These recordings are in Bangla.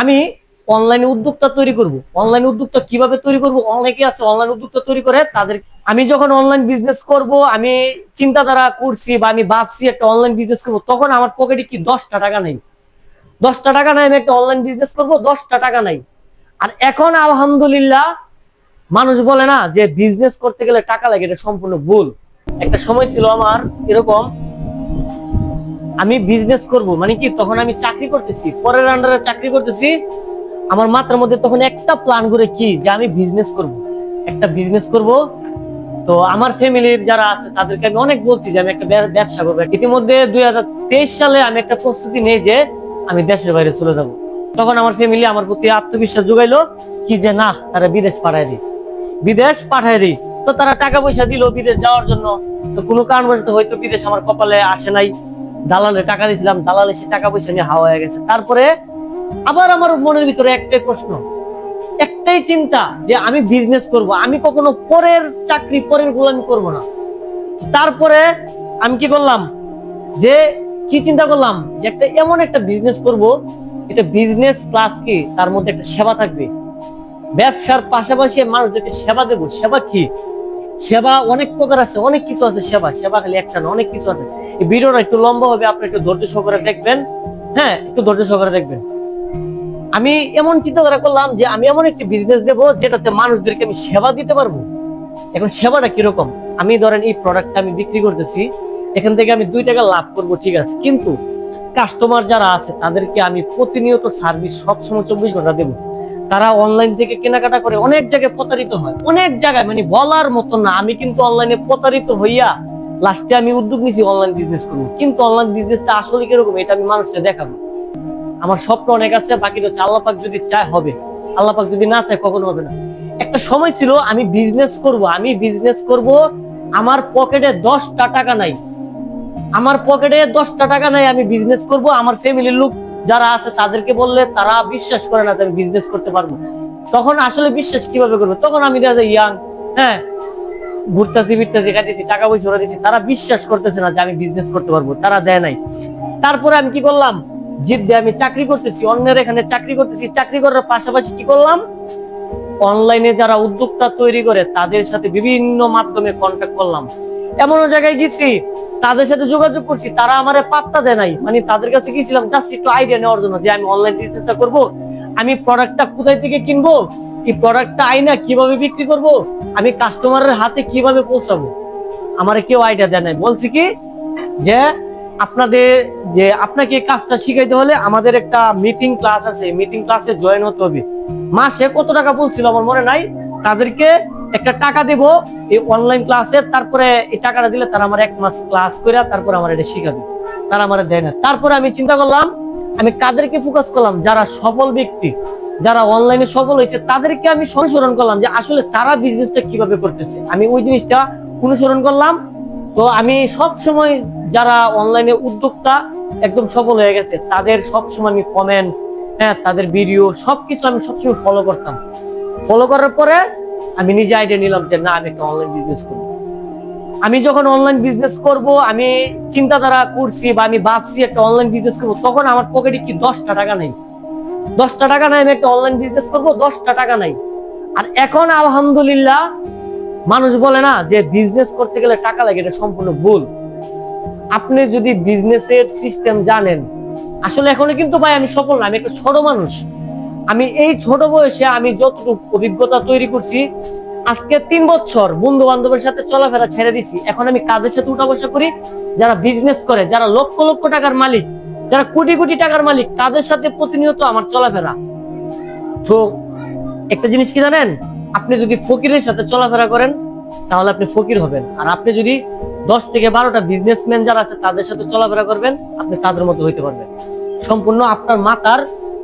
আমি অনলাইনে উদ্যোক্তা তৈরি করব। অনলাইন উদ্যোক্তা কিভাবে তৈরি করব? অনেকে আছে অনলাইন উদ্যোক্তা তৈরি করে তাদের। আমি যখন অনলাইন বিজনেস করব, আমি চিন্তাধারা করছি বা আমি ভাবছি একটা অনলাইন বিজনেস করব, তখন আমার পকেটে কি 10টা টাকা নেই। 10টা টাকা নাই, আমি একটা অনলাইন বিজনেস করব, 10টা টাকা নাই। আর এখন আলহামদুলিল্লাহ, মানুষ বলে না যে বিজনেস করতে গেলে টাকা লাগে, এটা সম্পূর্ণ ভুল। একটা সময় ছিল আমার এরকম, আমি বিজনেস করব মানে কি, তখন আমি চাকরি করতেছি, পরের আন্ডারে চাকরি করতেছি। আমার মাথার মধ্যে তখন একটা প্ল্যান করে কি, যে আমি বিজনেস করব, একটা বিজনেস করব। তো আমার ফ্যামিলির যারা আছে তাদেরকে আমি অনেক বলছি যে আমি একটা ব্যবসা করবো। ইতিমধ্যে 2023 সালে আমি একটা প্রস্তুতি নেই যে আমি দেশের বাইরে চলে যাব। তখন আমার ফ্যামিলি আমার প্রতি আত্মবিশ্বাস যোগাইলো কি, যে না, তারা বিদেশ পাঠায় দিই, বিদেশ পাঠায় দিই। তো তারা টাকা পয়সা দিল বিদেশ যাওয়ার জন্য। তো কোনো কারণবশত হয়তো বিদেশ আমার কপালে আসে নাই, দালালে টাকা দিয়েছিলাম, দালালে সে টাকা পয়সা নিয়ে হাওয়া হয়ে গেছে। তারপরে আবার আমার মনের ভিতরে একটাই প্রশ্ন, একটাই চিন্তা, যে আমি বিজনেস করব, আমি কখনো পরের চাকরি, পরের গোলামি করব না। তারপরে আমি কি করলাম, যে কি চিন্তা করলাম, যে একটা এমন একটা বিজনেস করব, এটা বিজনেস প্লাস কি তার মধ্যে একটা সেবা থাকবে। ব্যবসার পাশাপাশি মানুষদেরকে সেবা দেবো। সেবা কি? সেবা অনেক প্রকার আছে, অনেক কিছু আছে। সেবা সেবা খালি একটা না, অনেক কিছু আছে। এই ভিডিওটা একটু লম্বা হবে, আপনি একটু ধৈর্য সহকারে দেখবেন। হ্যাঁ, একটু ধৈর্য সহকারে দেখবেন। আমি এমন চিন্তাধারা করলাম যে আমি এমন একটি বিজনেস দেবো যেটাতে মানুষদেরকে আমি সেবা দিতে পারবো। এখন সেবাটা কিরকম? আমি ধরেন এই প্রোডাক্টটা আমি বিক্রি করতেছি, এখান থেকে আমি 2 টাকা লাভ করব, ঠিক আছে, কিন্তু কাস্টমার যারা আছে তাদেরকে আমি প্রতিনিয়ত সার্ভিস সবসময় 24 ঘন্টা দেবো। তারা অনলাইন থেকে কেনাকাটা করে অনেক জায়গায় প্রতারিত হয়, অনেক জায়গায়, মানে বলার মতো না। আমি কিন্তু অনলাইনে প্রতারিত হইয়া লাস্টে আমি উদ্যোগ নিয়েছি অনলাইন বিজনেস করবো। কিন্তু অনলাইন বিজনেসটা আসলে কিরকম এটা আমি মানুষকে দেখাবো। আমার স্বপ্ন অনেক আছে, বাকি হচ্ছে আল্লাহ পাক যদি চায় হবে, আল্লাহ পাক যদি না চায় কখনো হবে না। একটা সময় ছিল আমি বিজনেস করব, আমি বিজনেস করব, আমার পকেটে 10টা টাকা নাই, আমার পকেটে 10টা টাকা নাই, আমি বিজনেস করব। আমার ফ্যামিলির লোক যারা আছে তাদেরকে বললে তারা বিশ্বাস করে না যে আমি বিজনেস করতে পারবো। তখন আসলে বিশ্বাস কিভাবে করবে? তখন আমি দেখা যায় ইয়াং, হ্যাঁ, ঘুরতেছি ফিরতেছি খাইতেছি, টাকা পয়সা ওরা দিচ্ছি, তারা বিশ্বাস করতেছে না যে আমি বিজনেস করতে পারবো, তারা দেয় নাই। তারপরে আমি কি করলাম, জিদ দিয়ে আমি চাকরি করতেছি, অন্যের এখানে চাকরি করতেছি। চাকরি করার পাশাপাশি কি করলাম, অনলাইনে যারা উদ্যোক্তা তৈরি করে তাদের সাথে বিভিন্ন মাধ্যমে কন্ট্যাক্ট করলাম। এমন জায়গায় গেছি, তাদের সাথে যোগাযোগ করছি, তারা আমারে পাত্তা দেয় নাই। মানে তাদের কাছে গেছিলাম জাস্ট একটু আইডিয়া নেওয়ার জন্য যে আমি অনলাইন বিজনেসটা করব, আমি প্রোডাক্টটা কোথায় থেকে কিনবো, এই প্রোডাক্টটা আইনা কিভাবে বিক্রি করব, আমি কাস্টমারের হাতে কিভাবে পৌঁছাবো, আমারে কেউ আইডিয়া দেয় নাই। বলছি কি, যে আপনাদের, যে আপনাকে কাজটা শিখাইতে হলে আমাদের একটা মিটিং ক্লাস আছে, মিটিং ক্লাসে জয়েন হতে হবে। মাসে কত টাকা বলছিল আমার মনে নাই, তাদেরকে একটা টাকা দেব এই অনলাইন ক্লাসে, তারপরে এই টাকাটা দিলে তারা আমার 1 মাস ক্লাস করে তারপর আমার এটা শিখাবে। তারা আমার দেয় না। তারপরে আমি চিন্তা করলাম, আমি কাদেরকে ফোকাস করলাম, যারা সফল ব্যক্তি, যারা অনলাইনে সফল হয়েছে, তাদেরকে আমি অনুসরণ করলাম যে আসলে তারা বিজনেসটা কিভাবে করতেছে, আমি ওই জিনিসটা অনুসরণ করলাম। তো আমি সব সময় যারা অনলাইনে উদ্যোক্তা একদম সফল হয়ে গেছে তাদের সবসময় আমি কমেন্ট, হ্যাঁ, তাদের ভিডিও সবকিছু আমি সবসময় ফলো করতাম। ফলো করার পরে আমি নিজে আইডিয়া নিলাম যে না, আমি একটা অনলাইন বিজনেস করবো। আমি যখন অনলাইন বিজনেস করব, আমি চিন্তাধারা করছি বা আমি ভাবছি একটা অনলাইন বিজনেস করবো, তখন আমার পকেটে কি 10টা টাকা নেই। 10টা টাকা নাই, আমি একটা অনলাইন বিজনেস করবো, 10টা টাকা নাই। আর এখন আলহামদুলিল্লাহ, মানুষ বলে না যে বিজনেস করতে গেলে টাকা লাগে, এটা সম্পূর্ণ ভুল। আপনি যদি বিজনেসের সিস্টেম জানেন, আসলে এখনো কিন্তু ভাই আমি সফল না, আমি একটা ছোট মানুষ। আমি এই ছোট বয়সে আমি যতটুকু অভিজ্ঞতা তৈরি করছি, আজকে 3 বছর বন্ধু বান্ধবের সাথে চলাফেরা ছেড়ে দিছি। এখন আমি কাদের সাথে উঠা বসা করি, যারা বিজনেস করে, যারা লক্ষ লক্ষ টাকার মালিক, যারা কোটি কোটি টাকার মালিক, তাদের সাথে প্রতিনিয়ত আমার চলাফেরা। তো একটা জিনিস কি জানেন, আপনি যদি ফকিরের সাথে চলাফেরা করেন তাহলে আপনি ফকির হবেন। আর আপনি যদি 10 থেকে 12টা বিজনেসম্যান যারা আছে তাদের সাথে চলাফেরা করবেন, আপনি তাদের মতো হইতে পারবেন। সম্পূর্ণ আপনার মাথার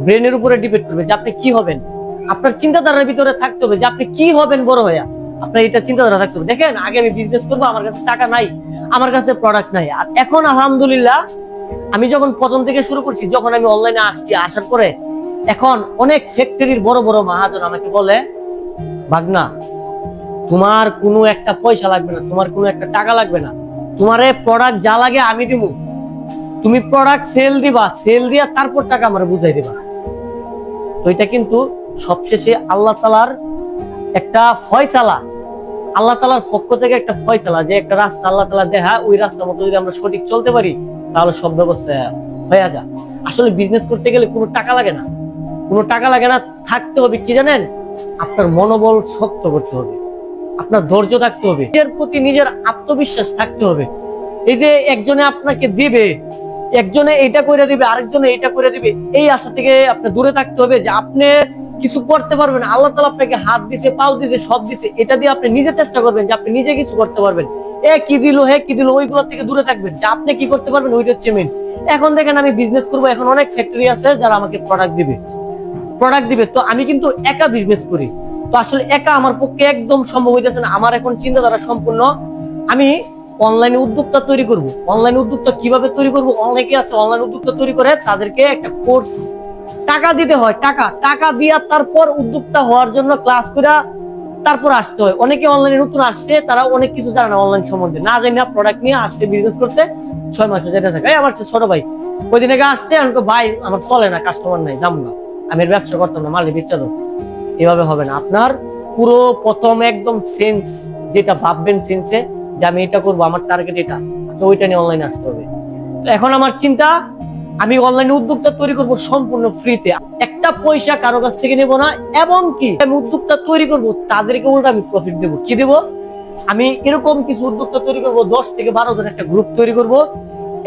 ব্রেনের উপরে ডিপেন্ড করবে যে আপনি কি হবেন। আপনার চিন্তাধারার ভিতরে থাকতে হবে যে আপনি কি হবেন বড় হইয়া, আপনার এটা চিন্তাধারা থাকতে হবে। দেখেন, আগে আমি বিজনেস করবো, আমার কাছে টাকা নাই, আমার কাছে প্রোডাক্ট নাই। আর এখন আলহামদুলিল্লাহ, আমি যখন প্রথম থেকে শুরু করছি, যখন আমি অনলাইনে আসছি, আসার পরে এখন অনেক ফ্যাক্টরির বড় বড় মহাজন আমাকে বলে, ভাগনা, তোমার কোনো একটা পয়সা লাগবে না, তোমার কোনো একটা টাকা লাগবে না, তোমারে প্রোডাক্ট যা লাগে আমি দিব, তুমি প্রোডাক্ট সেল দিবা, সেল দিয়া তারপর টাকা আমার বুঝাই দিবা। তো এটা কিন্তু সবশেষে আল্লাহ তাআলার একটা ফয়সালা, আল্লাহ তাআলার পক্ষ থেকে একটা ফয়সালা, যে একটা রাস্তা আল্লাহ তাআলা দেখা, ওই রাস্তার মতো যদি আমরা সঠিক চলতে পারি তাহলে সব ব্যবস্থা হয়ে যায়। আসলে বিজনেস করতে গেলে কোনো টাকা লাগে না, কোনো টাকা লাগে না। থাকতে হবে কি জানেন, আপনার মনোবল শক্ত করতে হবে, আপনার ধৈর্য থাকতে হবে, নিজের প্রতি নিজের আত্মবিশ্বাস থাকতে হবে। এই যে একজনে আপনাকে দিবে, একজনে এটা করে দিবে, আরেকজনে এটা করে দিবে, এই আশা থেকে আপনি দূরে থাকতে হবে। যে আপনি কিছু করতে পারবেন, আল্লাহ তাআলা আপনাকে হাত দিছে, পাও দিছে, সব দিছে, এটা দিয়ে আপনি নিজে চেষ্টা করবেন যে আপনি নিজে কিছু করতে পারবেন। কি দিল ওইগুলো থেকে দূরে থাকবেন, যে আপনি কি করতে পারবেন ওইটা হচ্ছে মেইন। এখন দেখেন আমি বিজনেস করবো, এখন অনেক ফ্যাক্টরি আছে যারা আমাকে প্রোডাক্ট দিবে, তো আমি কিন্তু একা বিজনেস করি। তো আসলে একা আমার পক্ষে একদম সম্ভব হইতেছে না। আমার এখন চিন্তাধারা সম্পূর্ণ, আমি অনলাইনে উদ্যোক্তা তৈরি করব। অনলাইনে উদ্যোক্তা কিভাবে তৈরি করব, অনেকে আছে অনলাইন উদ্যোক্তা তৈরি করে, তাদেরকে একটা কোর্স টাকা দিতে হয়, টাকা দিয়া তারপর উদ্যোক্তা হওয়ার জন্য ক্লাস করে তারপর আসতে হয়। অনেকে অনলাইনে নতুন আসছে, তারা অনেক কিছু জানে না অনলাইন সম্বন্ধে, না জানি না প্রোডাক্ট নিয়ে আসছে বিজনেস করতে, 6 মাস যেতে থাকে। আমার ছোট ভাই ওই দিন আগে আসছে, আমি ভাই আমার চলে না, কাস্টমার নাই, যাবো না, আমি ব্যবসা করতাম না, মালিক ইচ্ছা তো। এভাবে হবে না। আপনার পুরো প্রথম একদম সেন্স যেটা ভাববেন, সেন্সে যে আমি এটা করবো, আমার টার্গেট এটা, তো ওইটা নিয়ে অনলাইনে আসতে হবে। তো এখন আমার চিন্তা, আমি অনলাইনে উদ্যোক্তা তৈরি করব সম্পূর্ণ ফ্রিতে, একটা পয়সা কারো কাছ থেকে নেব না। এবং কি আমি উদ্যোক্তা তৈরি করব, তাদেরকে উল্টা আমি প্রফিট দেবো। কি দেবো, আমি এরকম কিছু উদ্যোক্তা তৈরি করব, 10 থেকে 12 জন একটা গ্রুপ তৈরি করব।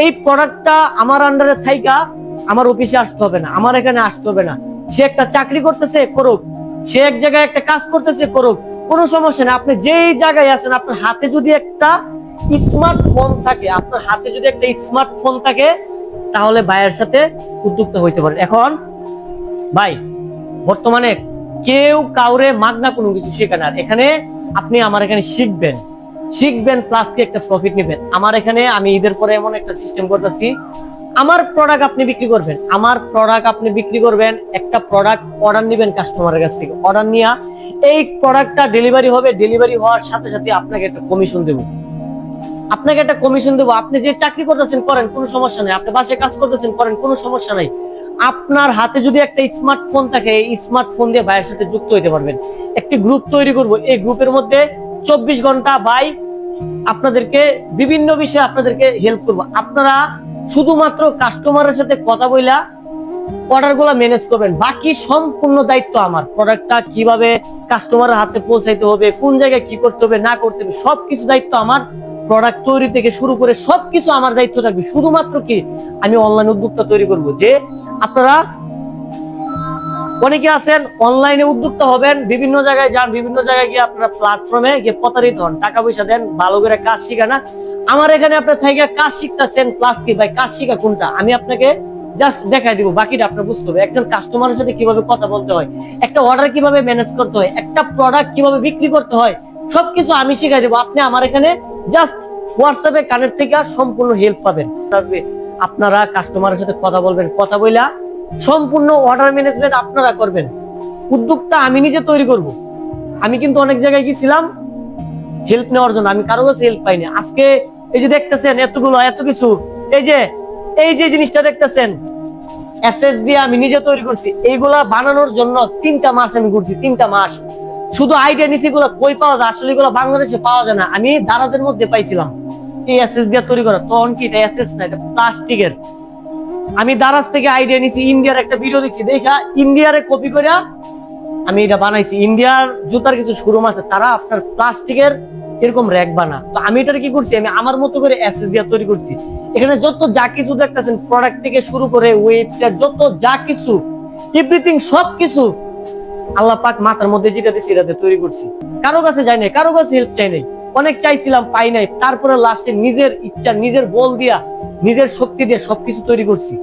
এই প্রোডাক্টটা আমার আন্ডারে থাইকা আমার অফিসে আসতে হবে না, আমার এখানে আসতে হবে না। সে একটা চাকরি করতেছে করুক, সে এক জায়গায় একটা কাজ করতেছে করুক, কোনো সমস্যা নেই। আপনি যেই জায়গায় আছেন, আপনার হাতে যদি একটা স্মার্টফোন থাকে, আপনার হাতে যদি একটা স্মার্টফোন থাকে, তাহলে ভাইয়ের সাথে উদ্যোক্তা হইতে পারেন। এখন ভাই বর্তমানে কেউ কাউরে মাগনা কোনো কিছু শেখে না। এখানে আপনি আমার এখানে শিখবেন প্লাস কি একটা প্রফিট নেবেন। আমার এখানে আমি ঈদের পরে এমন একটা সিস্টেম করতেছি, আমার প্রোডাক্ট আপনি বিক্রি করবেন, একটা প্রোডাক্ট অর্ডার নেবেন কাস্টমারের কাছ থেকে, অর্ডার নিয়ে এই প্রোডাক্টটা ডেলিভারি হবে, ডেলিভারি হওয়ার সাথে সাথে আপনাকে একটা কমিশন দেবো। আপনি যে চাকরি করতেছেন করেন, কোনো সমস্যা নেই। আপনি বাসায় কাজ করতেছেন করেন, কোনো সমস্যা নাই। আপনার হাতে যদি একটা স্মার্টফোন থাকে, এই স্মার্টফোন দিয়ে ভাইয়ের সাথে যুক্ত হইতে পারবেন। একটি গ্রুপ তৈরি করব, এই গ্রুপের মধ্যে 24 ঘন্টা ভাই আপনাদেরকে বিভিন্ন বিষয়ে আপনাদেরকে হেল্প করবো। আপনারা শুধুমাত্র কাস্টমারের সাথে কথা বইলা অর্ডার গুলা ম্যানেজ করবেন, বাকি সম্পূর্ণ দায়িত্ব আমার। প্রোডাক্টটা কিভাবে কাস্টমারের হাতে পৌঁছাইতে হবে, কোন জায়গায় কি করতে হবে না করতে হবে, সবকিছু দায়িত্ব আমার। প্রোডাক্ট তৈরি থেকে শুরু করে সবকিছু আমার দায়িত্ব থাকবে। শুধুমাত্র কি আমি অনলাইন উদ্যোক্তা তৈরি করব। যে আপনারা অনেকে আছেন অনলাইনে উদ্যোক্তা হবেন, বিভিন্ন জায়গায় যান, বিভিন্ন জায়গায় গিয়ে আপনারা প্ল্যাটফর্মে গিয়ে প্রতারিত হন, টাকা পয়সা দেন, ভালো করে কাজ শিখা না। আমার এখানে আপনার থেকে কাজ শিখতেছেন, প্লাস কি ভাই কাজ শিখা কোনটা আমি আপনাকে জাস্ট দেখাই দিব, বাকিটা আপনার বুঝতে হবে। একজন কাস্টমারের সাথে কিভাবে কথা বলতে হয়, একটা অর্ডার কিভাবে ম্যানেজ করতে হয়, একটা প্রোডাক্ট কিভাবে বিক্রি করতে হয়, সবকিছু আমি শিখাই দেবো। আপনি আমার এখানে জাস্ট হোয়াটসঅ্যাপে কানেক্ট থেকে সম্পূর্ণ হেল্প পাবেন। আপনারা কাস্টমারের সাথে কথা বলবেন, কথা বইলা সম্পূর্ণ অর্ডার ম্যানেজমেন্ট আপনারা করবেন। উদ্যোক্তা আমি নিজে তৈরি করব। আমি কিন্তু অনেক জায়গায় গেছিলাম হেল্প নেওয়ার জন্য, আমি কারো কাছে হেল্প পাইনি। আজকে এই যে দেখতেছেন এত কিছু, এই যে জিনিসটা দেখতেছেন এসএস দিয়ে আমি নিজে তৈরি করছি। এইগুলা বানানোর জন্য 3টা মাস আমি ঘুরছি, 3টা মাস শুধু আইডিয়া নিছি। এগুলো কই পাওয়া যায়, আসলে এগুলো বাংলাদেশে পাওয়া যায় না। আমি দারাজের মধ্যে পাইছিলাম এই এসএস দিয়ে তৈরি করা। তখন কি এটা এসএস না, এটা প্লাস্টিকের। আমি দারাজ থেকে আইডিয়া নিছি, ইন্ডিয়ার একটা ভিডিও দেখছি, দেখা ইন্ডিয়ারে কপি করে আমি এটা বানাইছি। ইন্ডিয়ার জুতার কিছু শোরুম আছে, তারা আপনার প্লাস্টিকের এরকম র্যাক বানা। তো আমি এটা কি করছি, আমি আমার মতো করে এসএস দিয়ে তৈরি করছি। এখানে যত যা কিছু দেখতেছেন, প্রোডাক্ট থেকে শুরু করে ওয়েবসাইট, যত যা কিছু এভরিথিং সবকিছু আল্লাহ পাক মাথার মধ্যে যেটা দিয়েছে এটাতে তৈরি করছি। কারো কাছে যাই নাই, কারো কাছে হেল্প চাই নাই। অনেক চাইছিলাম পাই নাই, তারপরে লাস্টে নিজের ইচ্ছা, নিজের বল দিয়া, নিজের শক্তি দিয়ে সবকিছু তৈরি করছি।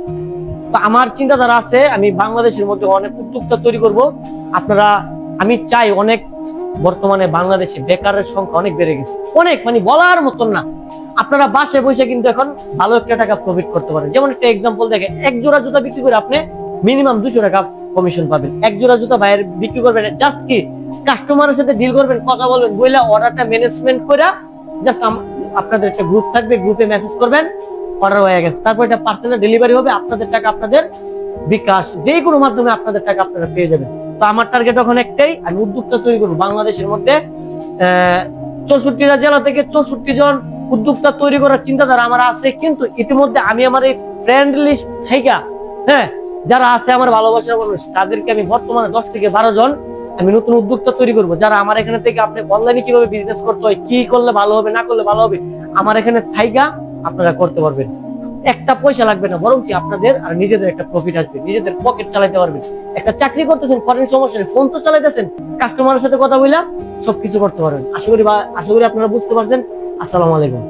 তো আমার চিন্তাধারা আছে, আমি বাংলাদেশের মধ্যে অনেক উদ্যোক্তা তৈরি করব। আপনারা, আমি চাই অনেক, বর্তমানে বাংলাদেশে বেকারের সংখ্যা অনেক বেড়ে গেছে, অনেক, মানে বলার মতন না। আপনারা বাসায় বসে কিন্তু এখন ভালো একটা টাকা প্রফিট করতে পারেন। যেমন একটা এক্সাম্পল দেখে, এক জোড়া জুতা বিক্রি করে আপনি মিনিমাম 200 টাকা কমিশন পাবেন। এক জোড়া জুতা বাইরে বিক্রি করবেন, জাস্ট কি কাস্টমারের সাথে ডিল করবেন, কথা বলবেন, বইলা অর্ডারটা ম্যানেজমেন্ট করে জাস্ট আপনাদের একটা গ্রুপ থাকবে, গ্রুপে মেসেজ করবেন, অর্ডার হয়ে গেছে। তারপর এটা পার্সেলে ডেলিভারি হবে, আপনাদের টাকা আপনাদের বিকাশ, যে কোনো মাধ্যমে আপনাদের টাকা আপনারা পেয়ে যাবেন। তো আমার টার্গেট এখন একটাই, আমি উদ্যোক্তা তৈরি করবো বাংলাদেশের মধ্যে 64টা জেলা থেকে 64 জন উদ্যোক্তা তৈরি করার চিন্তাধারা আমার আছে। কিন্তু ইতিমধ্যে আমি আমার এই ফ্রেন্ড লিস্ট থেকে, হ্যাঁ, যারা আছে আমার ভালোবাসার মানুষ, তাদেরকে আমি বর্তমানে 10 থেকে 12 জন আমি নতুন উদ্যোক্তা তৈরি করবো, যারা আমার এখানে থেকে আপনি অনলাইনে কিভাবে বিজনেস করতে হয়, কি করলে ভালো হবে, না করলে ভালো হবে, আমার এখানে থাইকা আপনারা করতে পারবেন। একটা পয়সা লাগবে না, বরং কি আপনাদের আর নিজেদের একটা প্রফিট আসবে, নিজেদের পকেট চালাতে পারবেন। একটা চাকরি করতেছেন, করেন, সমস্যা নেই, ফোন তো চালাইতেছেন, কাস্টমারের সাথে কথা বইলা সবকিছু করতে পারবেন। আশা করি আপনারা বুঝতে পারছেন। আসসালামু আলাইকুম।